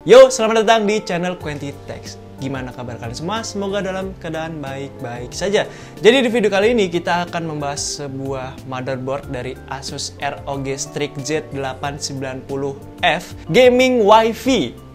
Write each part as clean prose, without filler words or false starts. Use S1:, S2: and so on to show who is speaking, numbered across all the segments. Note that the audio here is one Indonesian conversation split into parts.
S1: Yo, selamat datang di channel QuentyTech. Gimana kabar kalian semua? Semoga dalam keadaan baik-baik saja. Jadi di video kali ini kita akan membahas sebuah motherboard dari Asus ROG Strix Z890F Gaming Wi-Fi.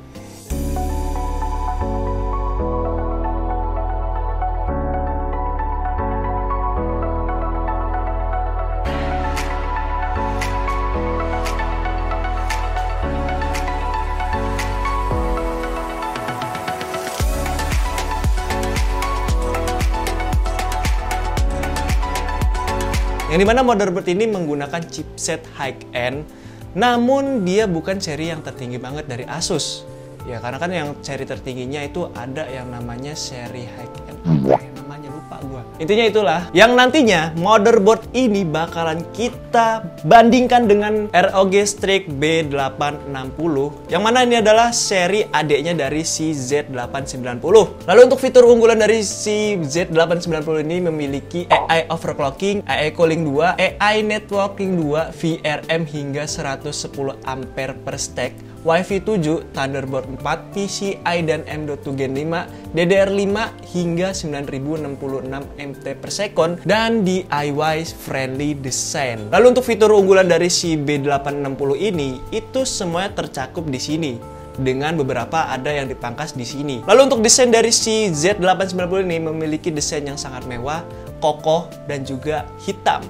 S1: Yang dimana motherboard ini menggunakan chipset high-end, namun dia bukan seri yang tertinggi banget dari Asus. Ya, karena kan yang seri tertingginya itu ada yang namanya seri high-end. Apa ya namanya? Lupa gua. Intinya itulah, yang nantinya motherboard ini bakalan kita bandingkan dengan ROG Strix B860, yang mana ini adalah seri adiknya dari si Z890. Lalu untuk fitur unggulan dari si Z890 ini memiliki AI overclocking, AI cooling 2, AI networking 2, VRM hingga 110 ampere per stack, Wi-Fi 7, Thunderbolt 4, PCI dan M.2 Gen 5, DDR5 hingga 9066 mt per second, dan DIY friendly design. Lalu untuk fitur unggulan dari si B860 ini, itu semuanya tercakup di sini, dengan beberapa ada yang dipangkas di sini. Lalu untuk desain dari si Z890 ini memiliki desain yang sangat mewah, kokoh, dan juga hitam,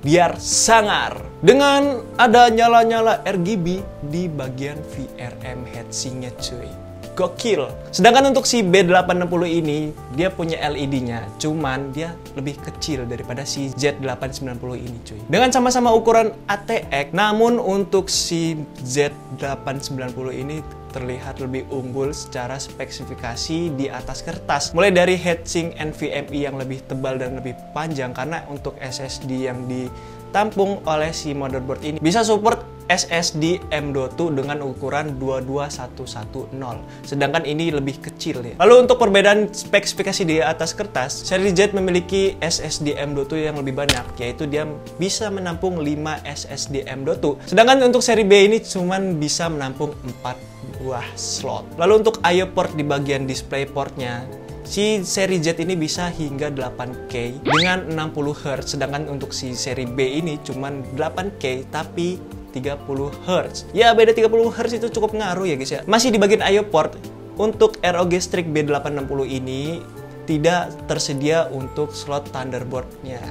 S1: biar sangar. Dengan ada nyala-nyala RGB di bagian VRM heatsinknya cuy. Gokil. Sedangkan untuk si B860 ini, dia punya LED-nya, cuman dia lebih kecil daripada si Z890 ini cuy. Dengan sama-sama ukuran ATX, namun untuk si Z890 ini terlihat lebih unggul secara spesifikasi di atas kertas. Mulai dari heatsink NVMe yang lebih tebal dan lebih panjang, karena untuk SSD yang ditampung oleh si motherboard ini bisa support SSD M.2 dengan ukuran 22110. Sedangkan ini lebih kecil ya. Lalu untuk perbedaan spesifikasi di atas kertas, seri Z memiliki SSD M.2 yang lebih banyak, yaitu dia bisa menampung 5 SSD M.2. Sedangkan untuk seri B ini cuman bisa menampung 4 buah slot. Lalu untuk I/O port di bagian display portnya, si seri Z ini bisa hingga 8K dengan 60 Hz, sedangkan untuk si seri B ini cuman 8K tapi 30 Hz. Ya, beda 30 Hz itu cukup ngaruh ya guys ya. Masih di bagian I/O port, untuk ROG Strix B860 ini tidak tersedia untuk slot Thunderbolt-nya.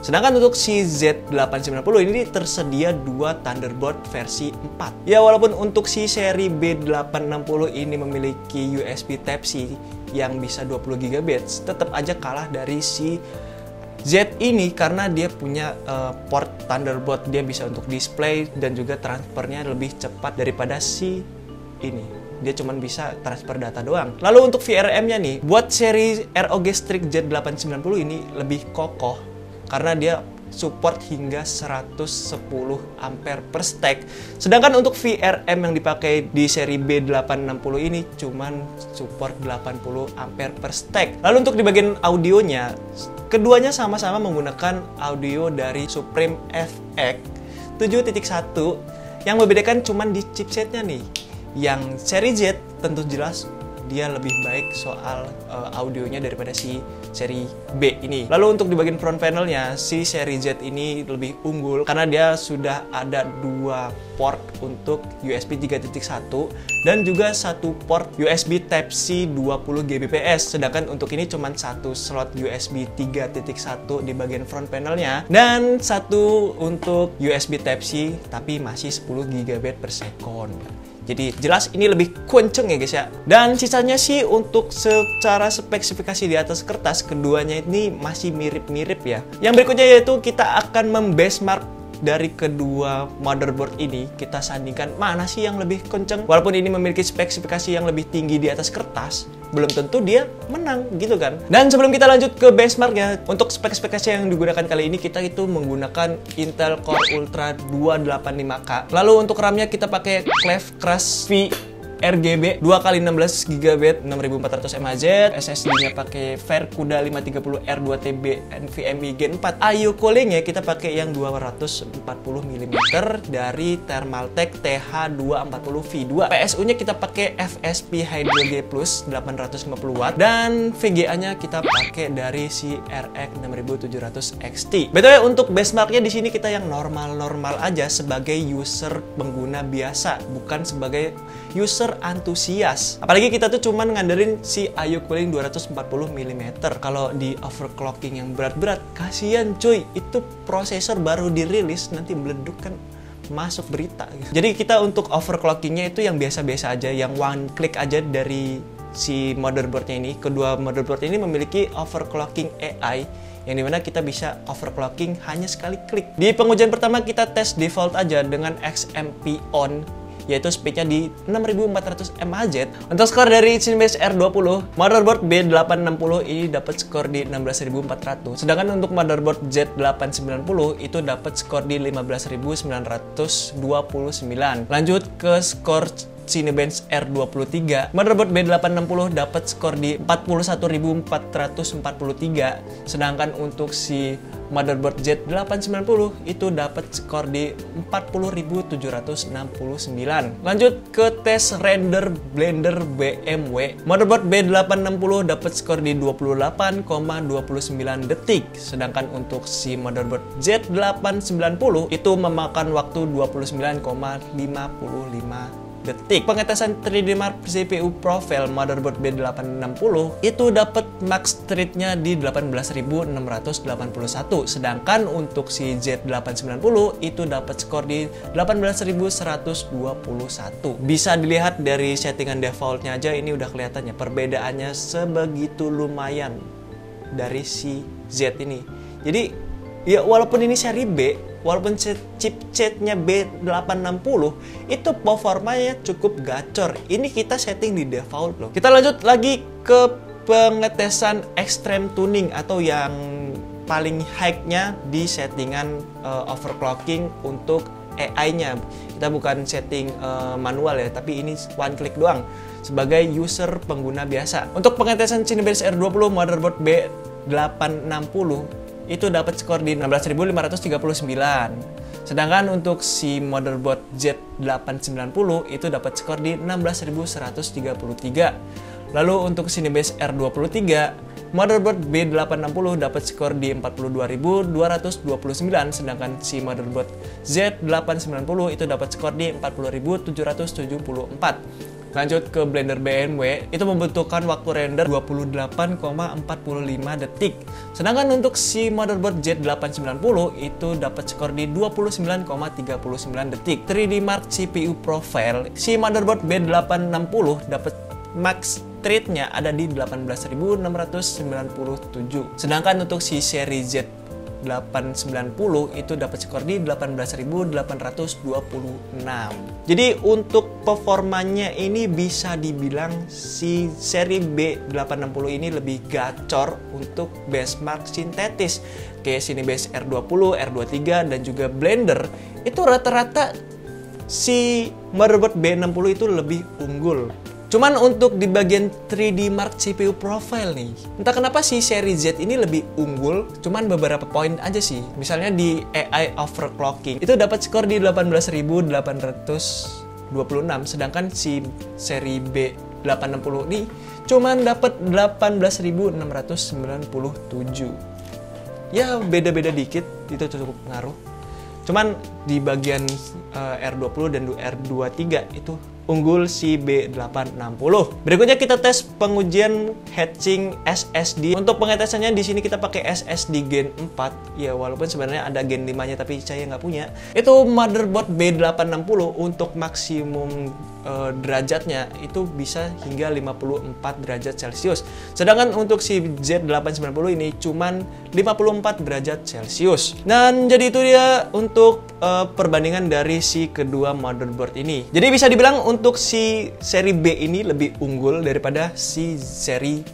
S1: Sedangkan untuk si Z890 ini tersedia 2 Thunderbolt versi 4. Ya, walaupun untuk si seri B860 ini memiliki USB Type-C yang bisa 20 GB, tetap aja kalah dari si Z ini karena dia punya port Thunderbolt, dia bisa untuk display dan juga transfernya lebih cepat daripada si ini. Dia cuma bisa transfer data doang. Lalu untuk VRM-nya nih, buat seri ROG Strix Z890 ini lebih kokoh karena dia support hingga 110 ampere per stack. Sedangkan untuk VRM yang dipakai di seri B860 ini cuman support 80 ampere per stack. Lalu untuk di bagian audionya, keduanya sama-sama menggunakan audio dari Supreme FX 7.1. Yang membedakan cuman di chipsetnya nih. Yang seri Z tentu jelas dia lebih baik soal audionya daripada si seri B ini. Lalu untuk di bagian front panelnya, si seri Z ini lebih unggul karena dia sudah ada 2 port untuk USB 3.1 dan juga 1 port USB Type-C 20 Gbps. Sedangkan untuk ini cuma 1 slot USB 3.1 di bagian front panelnya dan 1 untuk USB Type-C tapi masih 10 GB per second. Jadi jelas ini lebih kenceng ya guys ya. Dan sisanya sih untuk secara spesifikasi di atas kertas, keduanya ini masih mirip-mirip ya. Yang berikutnya yaitu kita akan membenchmark dari kedua motherboard ini, kita sandingkan mana sih yang lebih kenceng. Walaupun ini memiliki spesifikasi yang lebih tinggi di atas kertas, belum tentu dia menang gitu kan. Dan sebelum kita lanjut ke benchmarknya, untuk spesifikasi yang digunakan kali ini kita itu menggunakan Intel Core Ultra 285K. Lalu untuk RAM-nya kita pakai Cleve Crush V RGB 2x16GB 6400 mAh, SSD-nya pakai Vercuda 530R2TB NVMe Gen 4. IO coolingnya kita pakai yang 240 mm dari Thermaltake TH240V2. PSU-nya kita pakai FSP Hydro G Plus 850W dan VGA-nya kita pakai dari si RX 6700 XT. BTW untuk benchmark-nya di sini kita yang normal-normal aja sebagai user pengguna biasa, bukan sebagai user antusias. Apalagi kita tuh cuman ngandelin si IO cooling 240 mm. Kalau di overclocking yang berat-berat, kasihan cuy, itu prosesor baru dirilis nanti meleduk kan masuk berita. Jadi kita untuk overclockingnya itu yang biasa-biasa aja, yang one click aja dari si motherboardnya ini. Kedua motherboard ini memiliki overclocking AI yang dimana kita bisa overclocking hanya sekali klik. Di pengujian pertama kita tes default aja dengan XMP on, yaitu speednya di 6400 mAh. Untuk skor dari Cinebench R20, motherboard B860 ini dapat skor di 16400. Sedangkan untuk motherboard Z890 itu dapat skor di 15929. Lanjut ke skor Cinebench R23, motherboard B860 dapat skor di 41443, sedangkan untuk si motherboard Z890 itu dapat skor di 40769. Lanjut ke tes render Blender BMW, motherboard B860 dapat skor di 28,29 detik, sedangkan untuk si motherboard Z890 itu memakan waktu 29,55 detik. Pengetesan 3D Mark CPU profile motherboard B860 itu dapat max rate-nya di 18.681, sedangkan untuk si Z890 itu dapat skor di 18.121. Bisa dilihat dari settingan defaultnya aja ini udah kelihatannya perbedaannya sebegitu lumayan dari si Z ini. Jadi ya walaupun ini seri B, walaupun chipsetnya B860 itu performanya cukup gacor. Ini kita setting di default loh. Kita lanjut lagi ke pengetesan extreme tuning atau yang paling high-nya di settingan overclocking untuk AI-nya. Kita bukan setting manual ya, tapi ini one click doang sebagai user pengguna biasa. Untuk pengetesan Cinebench R20 motherboard B860 itu dapat skor di 16.539. Sedangkan untuk si motherboard Z890 itu dapat skor di 16.133. Lalu untuk Cinebench R23, motherboard B860 dapat skor di 42.229, sedangkan si motherboard Z890 itu dapat skor di 40.774. Lanjut ke Blender BMW, itu membutuhkan waktu render 28,45 detik. Sedangkan untuk si motherboard Z890 itu dapat skor di 29,39 detik. 3D Mark CPU profile, si motherboard B860 dapat max rate-nya ada di 18.697. Sedangkan untuk si seri Z890 itu dapat skor di 18.826. Jadi untuk performanya ini bisa dibilang si seri B860 ini lebih gacor untuk benchmark sintetis kayak Cinebench R20, R23 dan juga Blender. Itu rata-rata si motherboard B60 itu lebih unggul. Cuman untuk di bagian 3D Mark CPU profile nih, entah kenapa si seri Z ini lebih unggul, cuman beberapa poin aja sih. Misalnya di AI overclocking, itu dapat skor di 18.826, sedangkan si seri B860 ini cuman dapat 18.697. Ya beda-beda dikit, itu cukup ngaruh. Cuman di bagian R20 dan R23 itu unggul si B860. Berikutnya kita tes pengujian heatsink SSD. Untuk pengetesannya di sini kita pakai SSD Gen 4. Ya walaupun sebenarnya ada Gen 5-nya tapi saya nggak punya. Itu motherboard B860 untuk maksimum derajatnya itu bisa hingga 54 derajat Celcius. Sedangkan untuk si Z890 ini cuman 54 derajat Celcius. Dan jadi itu dia untuk perbandingan dari si kedua motherboard ini. Jadi bisa dibilang untuk si seri B ini lebih unggul daripada si seri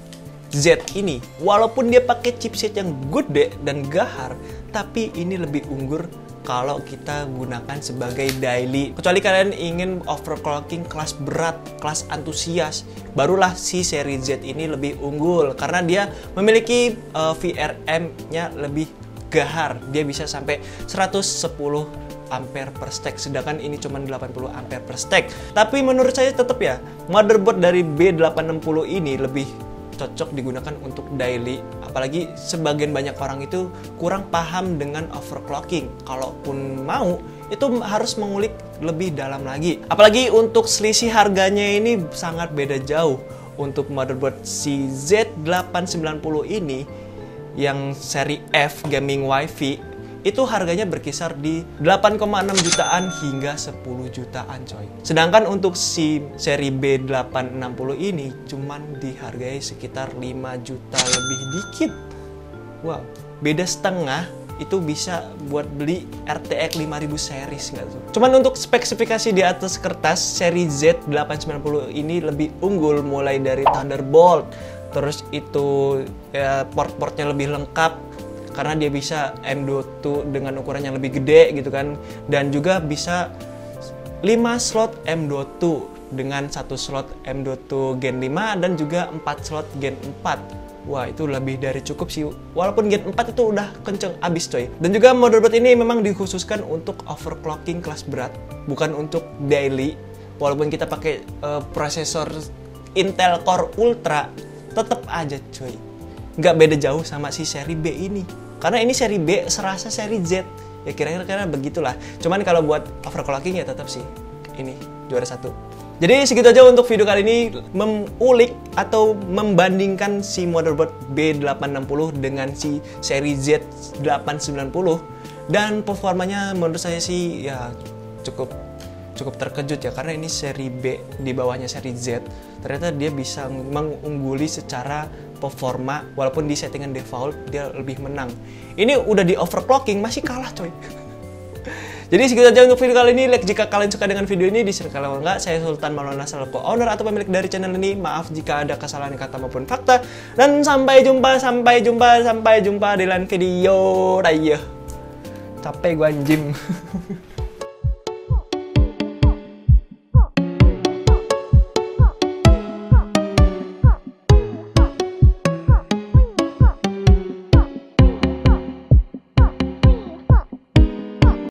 S1: Z ini. Walaupun dia pakai chipset yang gede dan gahar, tapi ini lebih unggul kalau kita gunakan sebagai daily. Kecuali kalian ingin overclocking kelas berat, kelas antusias, barulah si seri Z ini lebih unggul karena dia memiliki VRM-nya lebih gahar. Dia bisa sampai 110 ampere per stack, sedangkan ini cuma 80 ampere per stack. Tapi menurut saya tetap ya, motherboard dari B860 ini lebih cocok digunakan untuk daily, apalagi sebagian banyak orang itu kurang paham dengan overclocking. Kalaupun mau, itu harus mengulik lebih dalam lagi. Apalagi untuk selisih harganya ini sangat beda jauh. Untuk motherboard si Z890 ini yang seri F Gaming Wi-Fi itu harganya berkisar di 8,6 jutaan hingga 10 jutaan coy. Sedangkan untuk si seri B860 ini cuman dihargai sekitar 5 juta lebih dikit. Wow, beda setengah itu bisa buat beli RTX 5000 series nggak tuh? Cuman untuk spesifikasi di atas kertas, seri Z890 ini lebih unggul mulai dari Thunderbolt. Terus itu ya, port-portnya lebih lengkap karena dia bisa M.2 dengan ukuran yang lebih gede gitu kan, dan juga bisa 5 slot M.2 dengan 1 slot M.2 Gen 5 dan juga 4 slot Gen 4. Wah, itu lebih dari cukup sih, walaupun Gen 4 itu udah kenceng abis coy. Dan juga motherboard ini memang dikhususkan untuk overclocking kelas berat, bukan untuk daily. Walaupun kita pakai prosesor Intel Core Ultra, tetap aja coy nggak beda jauh sama si seri B ini. Karena ini seri B serasa seri Z. Ya kira-kira begitulah. Cuman kalau buat overclocking ya tetap sih ini juara satu. Jadi segitu aja untuk video kali ini, mengulik atau membandingkan si motherboard B860 dengan si seri Z890. Dan performanya menurut saya sih ya cukup terkejut ya, karena ini seri B di bawahnya seri Z. Ternyata dia bisa mengungguli secara performa, walaupun di settingan default dia lebih menang. Ini udah di overclocking masih kalah coy. Jadi segitu aja untuk video kali ini. Like jika kalian suka dengan video ini, dislike kalau enggak. Saya Sultan Maulana selaku owner atau pemilik dari channel ini. Maaf jika ada kesalahan kata maupun fakta. Dan sampai jumpa di lain video. Capek gua anjing.